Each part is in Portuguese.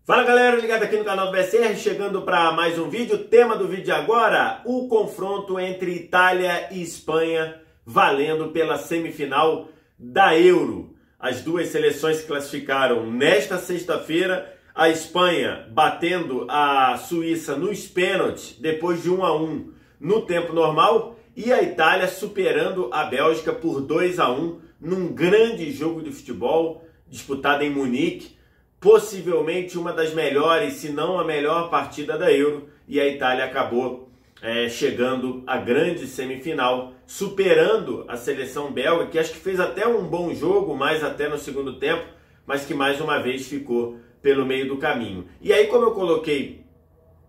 Fala galera, ligado aqui no canal do BSR, chegando para mais um vídeo. Tema do vídeo de agora, o confronto entre Itália e Espanha, valendo pela semifinal da Euro. As duas seleções se classificaram nesta sexta-feira, a Espanha batendo a Suíça nos pênaltis, depois de 1-1 no tempo normal, e a Itália superando a Bélgica por 2-1 num grande jogo de futebol disputado em Munique. Possivelmente uma das melhores, se não a melhor partida da Euro, e a Itália acabou chegando à grande semifinal, superando a seleção belga, que acho que fez até um bom jogo, mais até no segundo tempo, mas que mais uma vez ficou pelo meio do caminho. E aí, como eu coloquei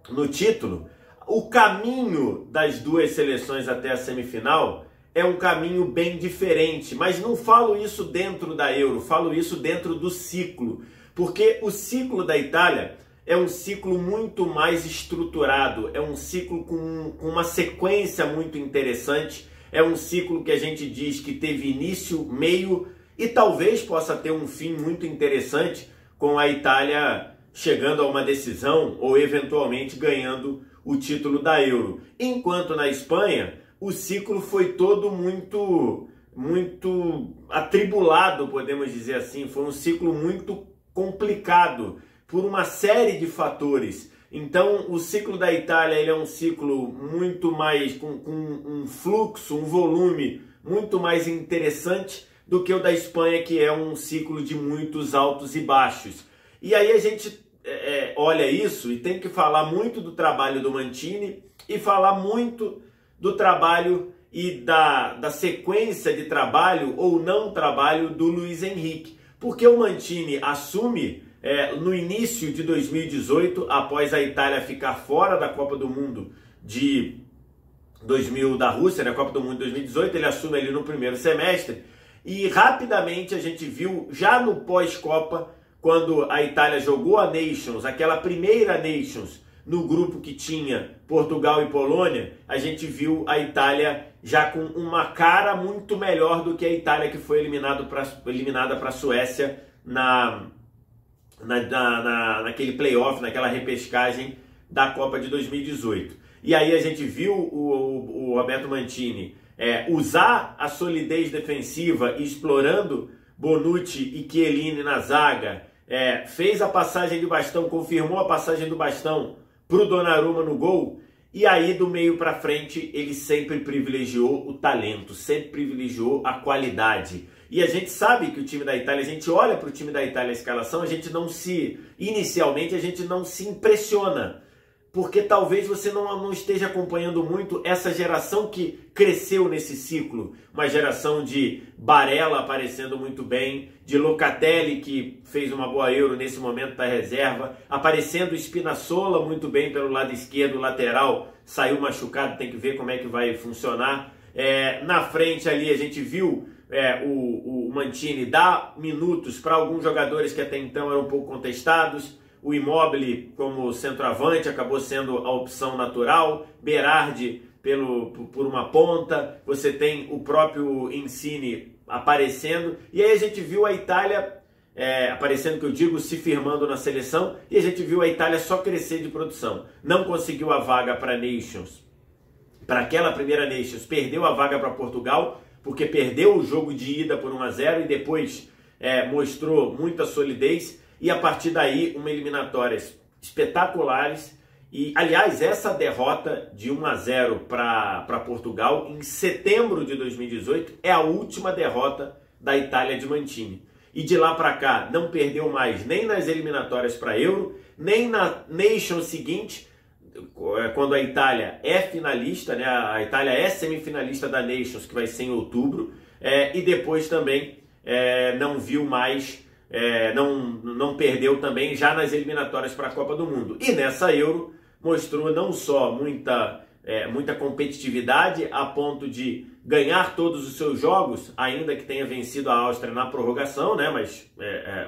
no título, o caminho das duas seleções até a semifinal é um caminho bem diferente, mas não falo isso dentro da Euro, falo isso dentro do ciclo. Porque o ciclo da Itália é um ciclo muito mais estruturado, é um ciclo com uma sequência muito interessante, é um ciclo que a gente diz que teve início, meio e talvez possa ter um fim muito interessante, com a Itália chegando a uma decisão ou eventualmente ganhando o título da Euro. Enquanto na Espanha, o ciclo foi todo muito atribulado, podemos dizer assim, foi um ciclo muito complicado por uma série de fatores. Então, o ciclo da Itália ele é um ciclo muito mais com um fluxo, um volume muito mais interessante do que o da Espanha, que é um ciclo de muitos altos e baixos. E aí a gente olha isso e tem que falar muito do trabalho do Mancini e falar muito do trabalho e da sequência de trabalho ou não trabalho do Luiz Henrique. Porque o Mancini assume no início de 2018, após a Itália ficar fora da Copa do Mundo da Rússia, né, Copa do Mundo de 2018, ele assume ali no primeiro semestre, e rapidamente a gente viu, já no pós-Copa, quando a Itália jogou a Nations, aquela primeira Nations, no grupo que tinha Portugal e Polônia, a gente viu a Itália já com uma cara muito melhor do que a Itália que foi eliminada para a Suécia naquele playoff, naquela repescagem da Copa de 2018. E aí a gente viu o Roberto Mancini usar a solidez defensiva, explorando Bonucci e Chiellini na zaga, fez a passagem de bastão, confirmou a passagem do bastão para o Donnarumma no gol, e aí do meio para frente ele sempre privilegiou o talento, sempre privilegiou a qualidade. E a gente sabe que o time da Itália, a gente olha para o time da Itália, a escalação, inicialmente a gente não se impressiona, porque talvez você não esteja acompanhando muito essa geração que cresceu nesse ciclo. Uma geração de Barella aparecendo muito bem, de Locatelli, que fez uma boa Euro nesse momento da reserva, aparecendo Spinazzola muito bem pelo lado esquerdo, lateral, saiu machucado, tem que ver como é que vai funcionar. Na frente ali a gente viu o Mancini dar minutos para alguns jogadores que até então eram um pouco contestados. O Immobile como centroavante acabou sendo a opção natural, Berardi por uma ponta, você tem o próprio Insigne aparecendo, e aí a gente viu a Itália aparecendo, que eu digo, se firmando na seleção, e a gente viu a Itália só crescer de produção. Não conseguiu a vaga para Nations, para aquela primeira Nations, perdeu a vaga para Portugal, porque perdeu o jogo de ida por 1-0 e depois mostrou muita solidez. E a partir daí, uma eliminatórias espetaculares. E, aliás, essa derrota de 1-0 para Portugal em setembro de 2018 é a última derrota da Itália de Mancini. E de lá para cá, não perdeu mais nem nas eliminatórias para Euro, nem na Nation seguinte, quando a Itália é finalista, né? A Itália é semifinalista da Nations, que vai ser em outubro, e depois também não viu mais... não perdeu também já nas eliminatórias para a Copa do Mundo. E nessa Euro mostrou não só muita competitividade a ponto de ganhar todos os seus jogos, ainda que tenha vencido a Áustria na prorrogação, né? Mas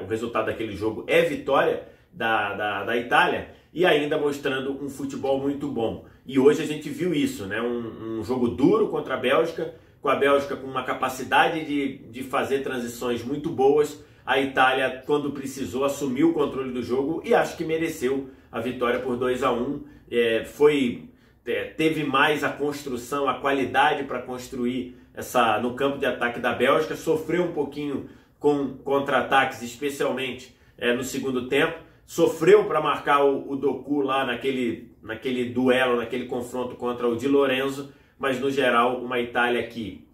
o resultado daquele jogo é vitória da Itália, e ainda mostrando um futebol muito bom. E hoje a gente viu isso, né? Um jogo duro contra a Bélgica, com a Bélgica com uma capacidade de fazer transições muito boas, a Itália, quando precisou, assumiu o controle do jogo e acho que mereceu a vitória por 2-1. Teve mais a construção, a qualidade para construir no campo de ataque da Bélgica, sofreu um pouquinho com contra-ataques, especialmente no segundo tempo, sofreu para marcar o Doku lá naquele duelo, naquele confronto contra o Di Lorenzo, mas no geral uma Itália que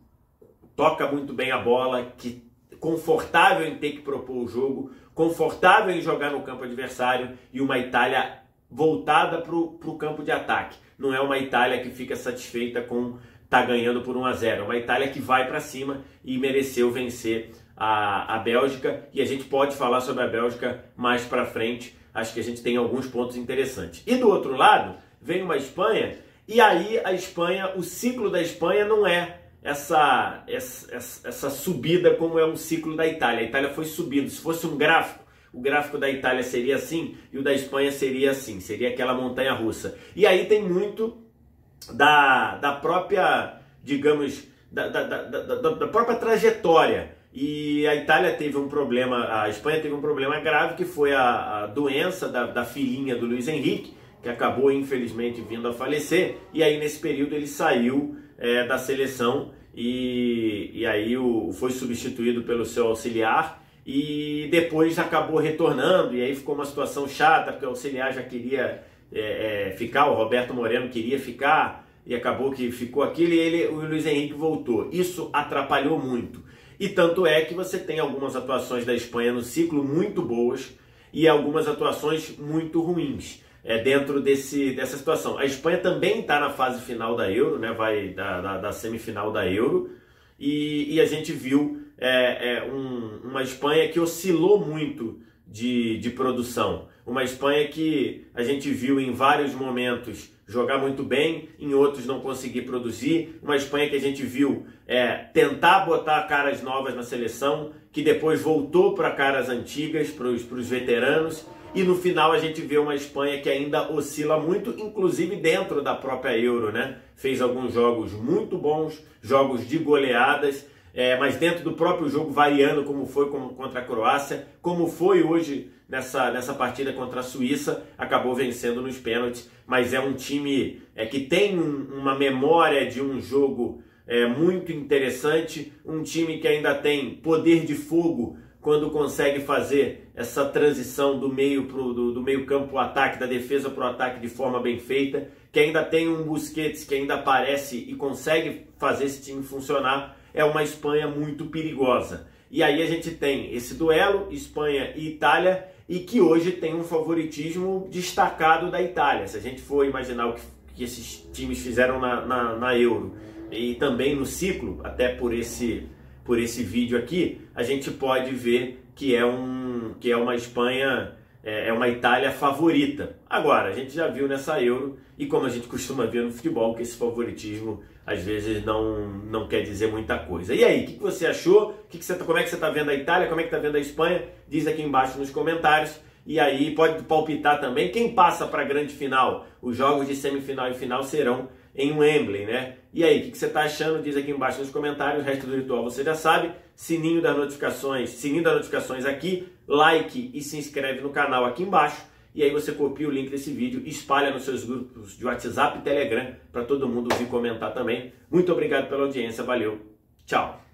toca muito bem a bola, que confortável em ter que propor o jogo, confortável em jogar no campo adversário e uma Itália voltada para o campo de ataque. Não é uma Itália que fica satisfeita com estar ganhando por 1-0. É uma Itália que vai para cima e mereceu vencer a Bélgica. E a gente pode falar sobre a Bélgica mais para frente. Acho que a gente tem alguns pontos interessantes. E do outro lado, vem uma Espanha. E aí a Espanha, o ciclo da Espanha não é essa subida como é um ciclo da Itália. A Itália foi subindo. Se fosse um gráfico, o gráfico da Itália seria assim e o da Espanha seria assim, seria aquela montanha russa. E aí tem muito da própria, digamos, da própria trajetória. E a Itália teve um problema, a Espanha teve um problema grave, que foi a doença da filhinha do Luiz Henrique, que acabou infelizmente vindo a falecer. E aí nesse período ele saiu da seleção e aí foi substituído pelo seu auxiliar. E depois acabou retornando, e aí ficou uma situação chata, porque o auxiliar já queria ficar, o Roberto Moreno queria ficar, e acabou que ficou aquilo, e o Luiz Henrique voltou. Isso atrapalhou muito. E tanto é que você tem algumas atuações da Espanha no ciclo muito boas, e algumas atuações muito ruins dentro dessa situação. A Espanha também está na fase final da Euro, né, vai da semifinal da Euro, e a gente viu uma Espanha que oscilou muito de produção. Uma Espanha que a gente viu em vários momentos jogar muito bem, em outros não conseguir produzir. Uma Espanha que a gente viu tentar botar caras novas na seleção, que depois voltou para caras antigas, para os veteranos. E no final a gente vê uma Espanha que ainda oscila muito, inclusive dentro da própria Euro, né? Fez alguns jogos muito bons, jogos de goleadas, mas dentro do próprio jogo variando, como foi contra a Croácia, como foi hoje nessa partida contra a Suíça, acabou vencendo nos pênaltis, mas é um time que tem uma memória de um jogo muito interessante, um time que ainda tem poder de fogo quando consegue fazer essa transição do meio campo para o ataque, da defesa para o ataque de forma bem feita, que ainda tem um Busquets que ainda aparece e consegue fazer esse time funcionar. É uma Espanha muito perigosa. E aí a gente tem esse duelo, Espanha e Itália, e que hoje tem um favoritismo destacado da Itália. Se a gente for imaginar o que esses times fizeram na Euro e também no ciclo, até por esse vídeo aqui, a gente pode ver que é uma Espanha, uma Itália favorita. Agora, a gente já viu nessa Euro, e como a gente costuma ver no futebol, que esse favoritismo às vezes não quer dizer muita coisa. E aí, o que você achou? Como é que você está vendo a Itália? Como é que está vendo a Espanha? Diz aqui embaixo nos comentários. E aí pode palpitar também quem passa para a grande final. Os jogos de semifinal e final serão em Wembley, né? E aí, o que você está achando? Diz aqui embaixo nos comentários. O resto do ritual você já sabe. Sininho das notificações aqui, like e se inscreve no canal aqui embaixo. E aí você copia o link desse vídeo, espalha nos seus grupos de WhatsApp e Telegram para todo mundo vir comentar também. Muito obrigado pela audiência, valeu, tchau!